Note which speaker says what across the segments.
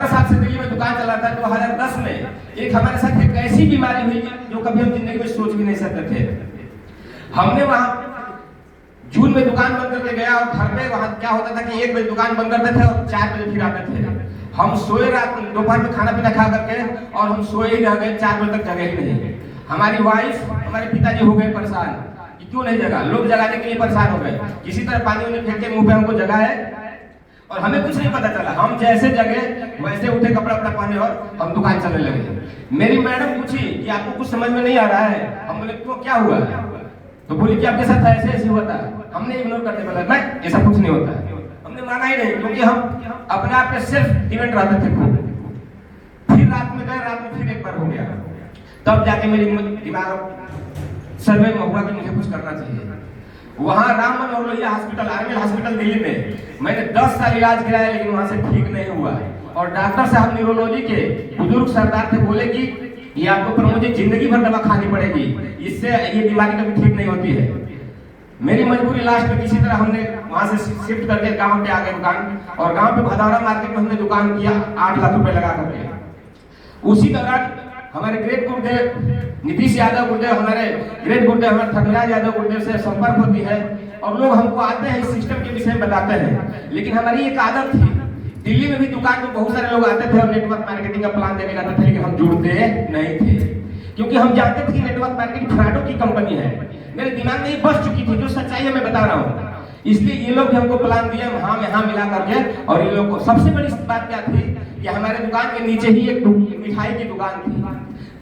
Speaker 1: साल से दिल्ली में दुकान चलाता है। 2010 में एक हमारे साथ एक ऐसी बीमारी हुई जो कभी हम जिंदगी में सोच भी नहीं सकते थे। हमने वहां जून में दुकान बंद करके गया और घर पे वहां क्या होता था कि 1 बजे दुकान बंद करते थे और 4 बजे फिर आते थे। हम सोए रात दोपहर में खाना पीना खा करके और हम सोए ही रह गए, 4 बजे तक जगे ही नहीं। हमारी वाइफ हमारे पिताजी हो गए परेशान कि क्यों नहीं जगा, लोग जगाने के लिए परेशान हो गए। किसी तरह पानी उन्हें फेंक के मुंह पे हमको जगाए और हमें कुछ नहीं पता चला। हम जैसे जगे वैसे उठे, कपड़ा वपड़ा पहने और हम दुकान चलने लगे। मेरी मैडम पूछी कि आपको कुछ समझ में नहीं आ रहा है। हम बोले क्यों, क्या हुआ? तो बोली कि आपके साथ ऐसे ऐसे हुआ था। हमने इग्नोर करते बोला नहीं, ऐसा कुछ नहीं होता है। हमने माना ही नहीं, क्योंकि हम अपने आप पे सेल्फ डिपेंड रहते थे खूब। फिर रात में गए, रात में फिर एक बार हो गया, तब जाके मेरी दिमाग सर्वे में हुआ कि मुझे कुछ करना चाहिए। वहाँ Ram Manohar Lohia hospital, army hospital Delhi में मैंने 10 साल इलाज कराया, लेकिन वहाँ से ठीक नहीं हुआ। और डॉक्टर साहब न्यूरोलॉजी के बुजुर्ग सरदार थे, बोले कि ये आपको प्रमोद जी जिंदगी भर दवा खानी पड़ेगी, इससे ये बीमारी कभी ठीक नहीं होती है। मेरी मजबूरी लास्ट में किसी तरह हमने वहाँ से शिफ्ट करके गांव पे आ गए दुकान, और गांव पे भदौरा मार्केट में हमने दुकान किया 8 लाख रुपए लगा करके। उसी दौरान हमारे ग्रेट गुरुदेव नीतीश यादव गुरुदेव, हमारे ग्रेट गुरुदेव हमारे धर्मराज यादव गुरुदेव से संपर्क होती है और लोग हमको आते हैं, इस सिस्टम के विषय में बताते हैं। लेकिन हमारी एक आदत थी, दिल्ली में भी दुकान में बहुत सारे लोग आते थे और नेटवर्क मार्केटिंग का प्लान देने जाते थे, लेकिन हम जुड़ते नहीं थे, क्योंकि हम जानते थे कि नेटवर्क मार्केटिंग फ्रॉडों की कंपनी है। मेरे दिमाग में ये बस चुकी थी, जो सच्चाई है मैं बता रहा हूँ। इसलिए ये लोग भी हमको प्लान दिए, हाँ में हाँ मिला करके। और ये लोग को सबसे बड़ी बात क्या थी कि हमारे दुकान के नीचे ही एक मिठाई की दुकान थी।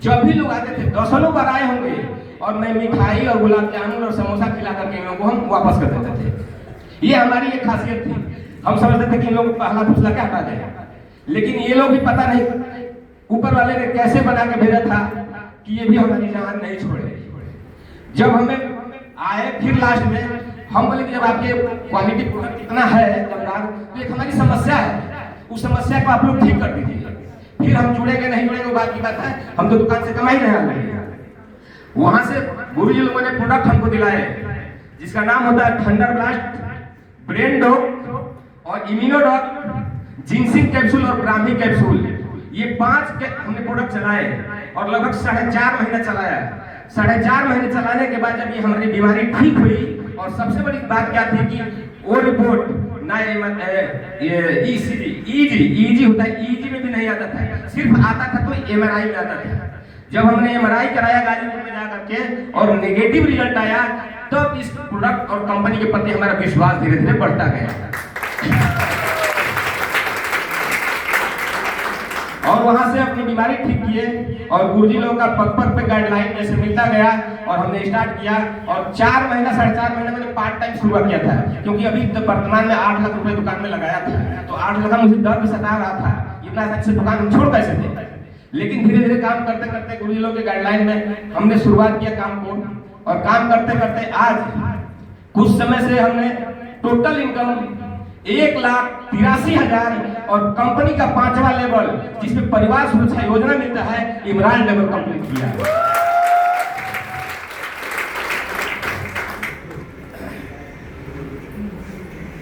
Speaker 1: जब भी लोग आते थे, 10 बार आए होंगे, और मैं मिठाई और गुलाब जामुन और समोसा खिला करके इन लोगों को हम वापस कर देते थे। ये हमारी एक खासियत थी। हम समझते थे कि इन लोग पहला फुसला क्या हटा दें, लेकिन ये लोग भी पता नहीं ऊपर वाले ने कैसे बना के भेजा था कि ये भी हमारी जान नहीं छोड़े। जब हमें आए फिर लास्ट में हम बोले कि जब आपके क्वालिटी प्रोडक्ट इतना है दमदार, तो एक हमारी समस्या है, उस समस्या को आप लोग ठीक कर दीजिए। फिर हम जुड़ेंगे नहीं जुड़ेंगे वो बात की बात है, हम तो दुकान से कमाई नहीं आ रहे। वहां से गुरुजी लोगों ने प्रोडक्ट हमको दिलाए, जिसका नाम होता है थंडर ब्लास्ट, ब्रेन डॉग और इम्यूनोडॉग, जिंसिंग कैप्सूल और ब्राह्मी कैप्सूल। ये 5 हमने प्रोडक्ट चलाए और लगभग 4.5 महीना चलाया। 4.5 महीने चलाने के बाद जब ये हमारी बीमारी ठीक हुई, और सबसे बड़ी बात क्या थी कि वो रिपोर्ट ना ये ईजी होता है, ईजी में भी नहीं आता था, सिर्फ आता था तो एमआरआई में आता था। जब हमने एमआरआई कराया गाजीपुर में जा करके और नेगेटिव रिजल्ट आया, तब इस प्रोडक्ट और कंपनी के प्रति हमारा विश्वास धीरे धीरे बढ़ता गया और वहां से अपनी बीमारी ठीक किए। और गुरुजी लोगों का पग पे गाइडलाइन जैसे मिलता गया और हमने स्टार्ट किया। और 4 महीना 4.5 महीने मैंने पार्ट टाइम शुरू किया था, क्योंकि अभी तो वर्तमान में 8 लाख रुपए दुकान में लगाया था, तो 8 लाख मुझे दर्द सता रहा था, इतना अच्छे दुकान हम छोड़ कैसे थे। लेकिन धीरे धीरे काम करते करते गुरुजी लोगों के गाइडलाइन में हमने शुरुआत किया काम को, और काम करते करते आज कुछ समय से हमने टोटल इनकम 1,83,000 और कंपनी का 5वां लेवल, जिसमें परिवार सुरक्षा योजना मिलता है, इमरान लेवल कंप्लीट किया।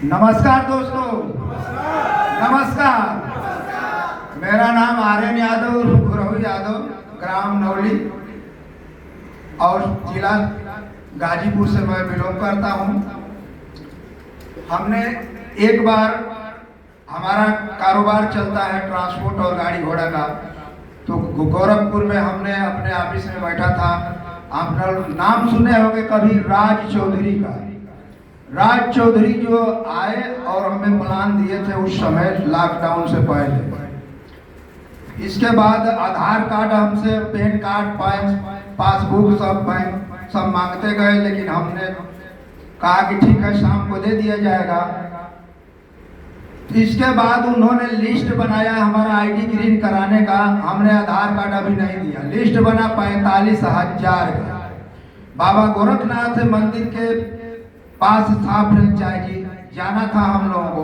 Speaker 2: नमस्कार दोस्तों, नमस्कार। मेरा नाम आर्यन यादव, गुरहु यादव, ग्राम नवली और जिला गाजीपुर से मैं बिलोंग करता हूँ। हमने एक बार, हमारा कारोबार चलता है ट्रांसपोर्ट और गाड़ी घोड़ा का, तो गोरखपुर में हमने अपने ऑफिस में बैठा था। आप नाम सुने होंगे कभी राज चौधरी का। राज चौधरी जो आए और हमें प्लान दिए थे उस समय लॉकडाउन से पहले। इसके बाद आधार कार्ड हमसे, पैन कार्ड, पासबुक सब बैंक सब मांगते गए, लेकिन हमने कहा कि ठीक है शाम को दे दिया जाएगा। इसके बाद उन्होंने लिस्ट बनाया हमारा आईडी ग्रीन कराने का। हमने आधार कार्ड अभी नहीं दिया, लिस्ट बना 45,000 का। बाबा गोरखनाथ मंदिर के पास था फ्रेंचाइजी, जाना था हम लोगों को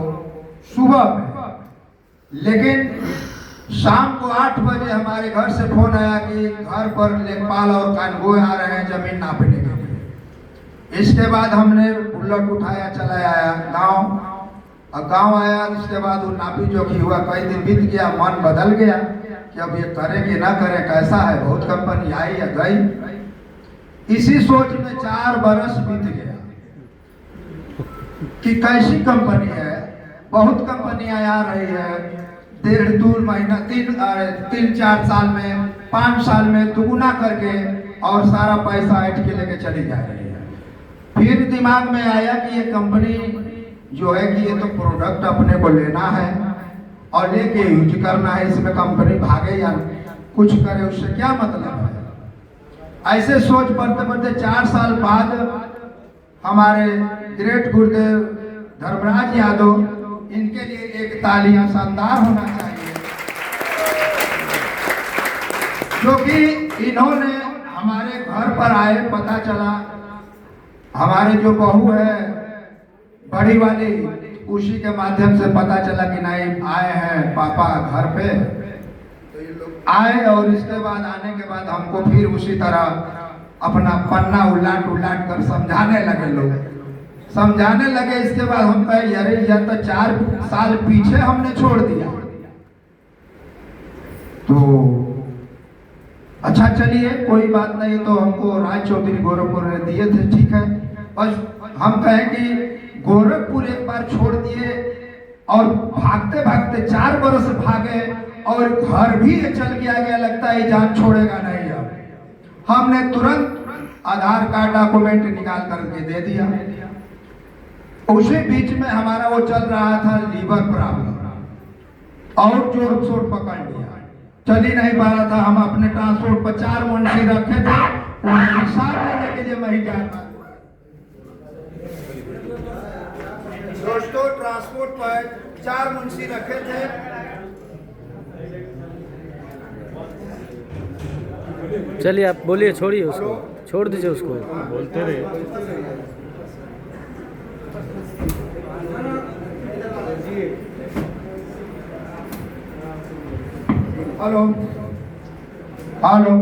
Speaker 2: सुबह में, लेकिन शाम को 8 बजे हमारे घर से फोन आया कि घर पर लेखपाल और कानगोए आ रहे हैं जमीन नापने के लिए। इसके बाद हमने बुलेट उठाया, चला आया गांव। और गांव आया, उसके बाद वो नापी जोखी हुआ, कई दिन बीत गया, मन बदल गया कि अब ये करें कि ना करें, कैसा है, बहुत कंपनी आई या गई। इसी सोच में 4 बरस बीत गया कि कैसी कंपनी है, बहुत कंपनियां आ रही है, 1.5-2 महीना 3-4 साल में 5 साल में दुगुना करके और सारा पैसा ऐंठ के लेके चली जा रही है। फिर दिमाग में आया कि ये कंपनी जो है कि ये तो प्रोडक्ट अपने को लेना है और लेके यूज करना है, इसमें कंपनी भागे या कुछ करे उससे क्या मतलब है। ऐसे सोच पढ़ते पढ़ते 4 साल बाद हमारे ग्रेट गुरुदेव धर्मराज यादव, इनके लिए एक तालियां शानदार होना चाहिए, क्योंकि इन्होंने हमारे घर पर आए, पता चला हमारे जो बहू है बड़ी वाली, उसी के माध्यम से पता चला कि नहीं आए हैं पापा घर पे। तो ये लोग आए और इसके बाद आने के बाद हमको फिर उसी तरह अपना पन्ना उलट उलट कर समझाने लगे। लोग समझाने लगे, इसके बाद हम कहे अरे यह तो 4 साल पीछे हमने छोड़ दिया। तो अच्छा चलिए कोई बात नहीं, तो हमको राय चौधरी गोरखपुर ने दिए थे, ठीक है। बस हम कहें कि गोरखपुर एक बार छोड़ दिए और भागते भागते 4 बरस भागे और घर भी चल गया, लगता है जान छोड़ेगा नहीं। अब हमने तुरंत आधार कार्ड डॉक्यूमेंट निकाल करके दे दिया। उसी बीच में हमारा वो चल रहा था लीवर प्रॉब्लम और जोर शोर पकड़ लिया, चल ही नहीं पा रहा था। हम अपने ट्रांसपोर्ट पर 4 मुंशी रखे थे, उन्हें हिसाब लेने के लिए मैं ही जाता। दोस्तों ट्रांसपोर्ट पर 4 मुंशी रखे थे।
Speaker 3: चलिए आप बोलिए, छोड़िए उसको, छोड़ दीजिए उसको, बोलते रहे।
Speaker 2: Hello hello.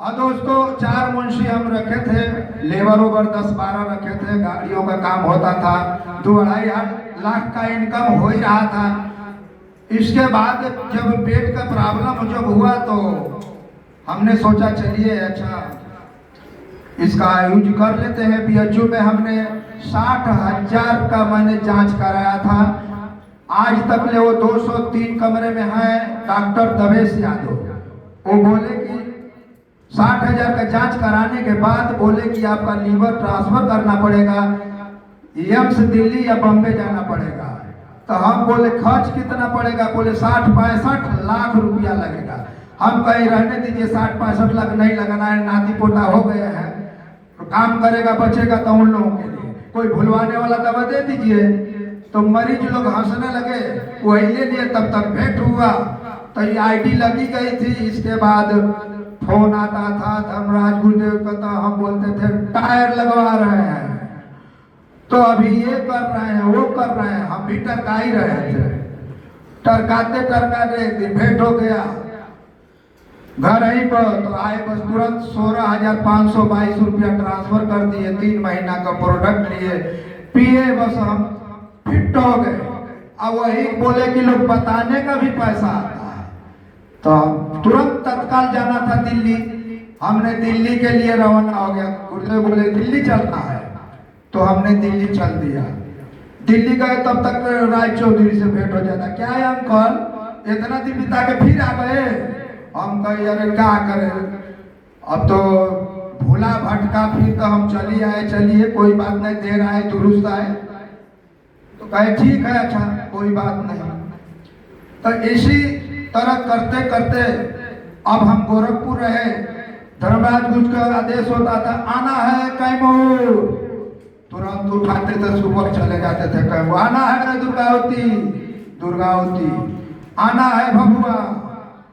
Speaker 2: हाँ दोस्तों 4 मुंशी हम रखे थे, लेबर ओवर 10-12 रखे थे, गाड़ियों का काम होता था, 2-2.5 लाख का इनकम हो ही रहा था। इसके बाद जब पेट का प्रॉब्लम जब हुआ तो हमने सोचा चलिए अच्छा इसका यूज कर लेते हैं। बीएचयू में हमने 60,000 का मैंने जांच कराया था। आज तक ले वो 203 कमरे में है। डॉक्टर दवेश यादव वो बोले कि 60,000 का जांच कराने के बाद बोले कि आपका लीवर ट्रांसफर करना पड़ेगा, एम्स दिल्ली या बम्बे जाना पड़ेगा। तो हम बोले खर्च कितना पड़ेगा, बोले 60-65 लाख रुपया लगेगा। हम कहीं रहने दीजिए, 60-65 लाख नहीं लगाना है, नाती पोता हो गए हैं, तो काम करेगा बचेगा तो उन लोगों के लिए कोई भुलवाने वाला दवा दे दीजिए। तो मरीज लोग हंसने लगे, वही ले लिए। तब तक भेंट हुआ तो ये आईडी लगी गई थी। इसके बाद फोन आता था धर्मराज गुरुदेव का, तो हम बोलते थे टायर लगवा रहे हैं, तो अभी ये कर रहे हैं वो कर रहे हैं। हम भी टरका ही रहे थे। टरकाते टरकाते एक दिन भेंट हो गया घर ही पर, तो आए बस तुरंत 16,522 रुपया ट्रांसफर कर दिए। 3 महीना का प्रोडक्ट लिए, पिए, बस हम फिट हो गए। अब वही बोले कि लोग बताने का भी पैसा आता है, तो तुरंत तत्काल जाना था दिल्ली। हमने दिल्ली के लिए रवाना हो गया। गुरुदेव बोले दिल्ली चलना है, तो हमने दिल्ली चल दिया। दिल्ली गए तब तक राय चौधरी से भेंट हो जाता, क्या है अंकल इतना दिन बिता के फिर आ गए। हम कहे अरे क्या करें, अब तो भूला भटका, फिर तो हम चली आए, चलिए कोई बात नहीं, देर आए दुरुस्त आए। तो कहे ठीक है अच्छा कोई बात नहीं। तो इसी तरह करते करते अब हम गोरखपुर रहे। धर्मराज गुज का आदेश होता था आना है कैमूर, तुरंत उठाते थे, सुबह चले जाते थे कैमूर। आना है दुर्गावती, दुर्गावती आना है, भभुआ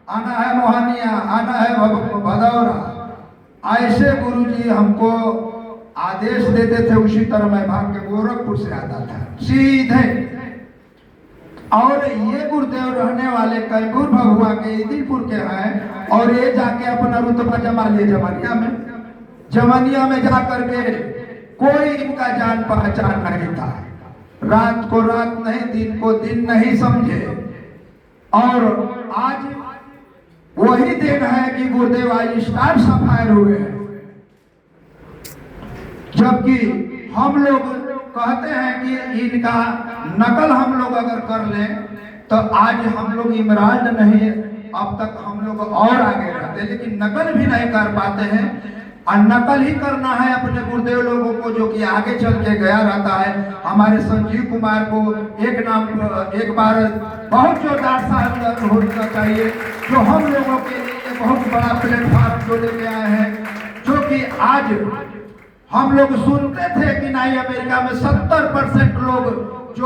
Speaker 2: आना है, मोहनिया आना है, भदौरा। ऐसे गुरुजी हमको आदेश देते थे, उसी तरह मैं भाग के गोरखपुर से आता था सीधे। और ये गुरुदेव रहने वाले कैमूर भभुआ के इदिलपुर के हैं, और ये जाके अपना रुतबा जमा लिए जमानिया में। जमानिया में जा करके कोई इनका जान पहचान नहीं था। रात को रात नहीं, दिन को दिन नहीं समझे। और आज वही दिन है कि गुरुदेव आज स्टार सफायर हुए हैं। जबकि हम लोग कहते हैं कि इनका नकल हम लोग अगर कर लें तो आज हम लोग इमरान नहीं, अब तक हम लोग और आगे रहते, लेकिन नकल भी नहीं कर पाते हैं। और नकल ही करना है अपने गुरुदेव लोगों को, जो कि आगे चल के गया रहता है। हमारे संजीव कुमार को एक बार बहुत जोरदार सा होना चाहिए, जो हम लोगों के लिए बहुत बड़ा प्लेटफॉर्म जो लेके आए हैं। जो कि आज हम लोग सुनते थे कि नहीं, अमेरिका में 70% लोग जो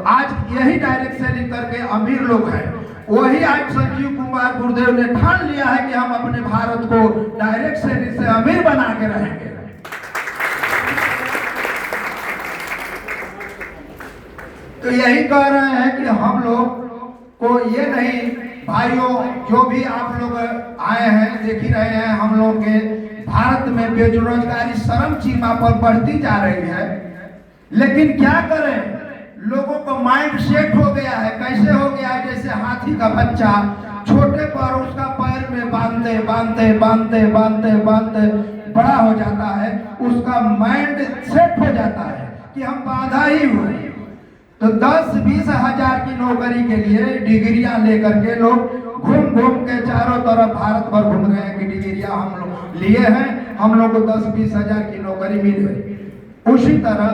Speaker 2: आज यही डायरेक्ट सेलिंग करके अमीर लोग हैं, वही आज संजीव कुमार गुरुदेव ने ठान लिया है कि हम अपने भारत को डायरेक्ट सेलिंग से अमीर बना के रहेंगे। तो यही कह रहे हैं कि हम लोग को ये नहीं, भाइयों जो भी आप लोग आए हैं, देख ही रहे हैं हम लोग के भारत में बेरोजगारी चरम सीमा पर बढ़ती जा रही है। लेकिन क्या करें, लोगों को माइंड सेट हो गया है। कैसे हो गया है? जैसे हाथी का बच्चा छोटे पर उसका पैर में बांधते बांधते बांधते बांधते बांधते बड़ा हो जाता है, उसका माइंड सेट हो जाता है कि हम बांधा ही हुए। तो 10-20 हजार की नौकरी के लिए डिग्रियां लेकर के लोग घूम घूम के चारों तरफ भारत भर घूम रहे हैं कि डिग्रियां हम लोग लिए हैं, हम लोग को 10-20 हजार की नौकरी मिल गई। उसी तरह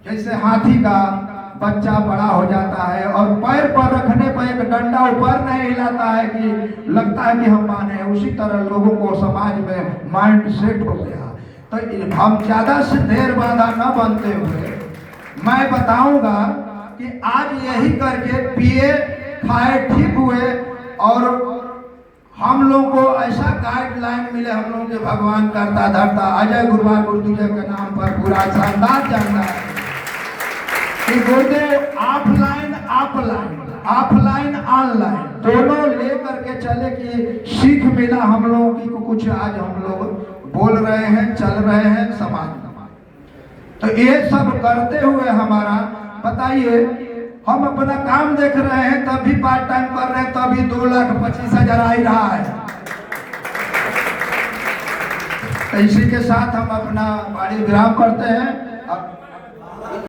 Speaker 2: जैसे हाथी का बच्चा बड़ा हो जाता है और पैर पर रखने पर एक डंडा ऊपर नहीं हिलाता है कि लगता है कि हम माने, उसी तरह लोगों को समाज में माइंड सेट हो गया। तो हम ज्यादा से देर बांधा न बनते हुए मैं बताऊंगा कि आज यही करके पिए खाए ठीक हुए और हम लोग को ऐसा गाइडलाइन मिले। हम लोग के भगवान करता धरता अजय गुरुवार गुरुदेव के नाम पर पूरा शानदार जानता है कि गुरुदेव ऑफलाइन ऑनलाइन दोनों लेकर के चले कि सीख मिला हम लोगों की कुछ आज हम लोग बोल रहे हैं, चल रहे हैं समाज में। तो ये सब करते हुए हमारा बताइए, हम अपना काम देख रहे हैं तब भी पार्ट टाइम कर रहे हैं, तभी 2,25,000 आ ही रहा है। तो इसी के साथ हम अपना वाणी विराम करते हैं।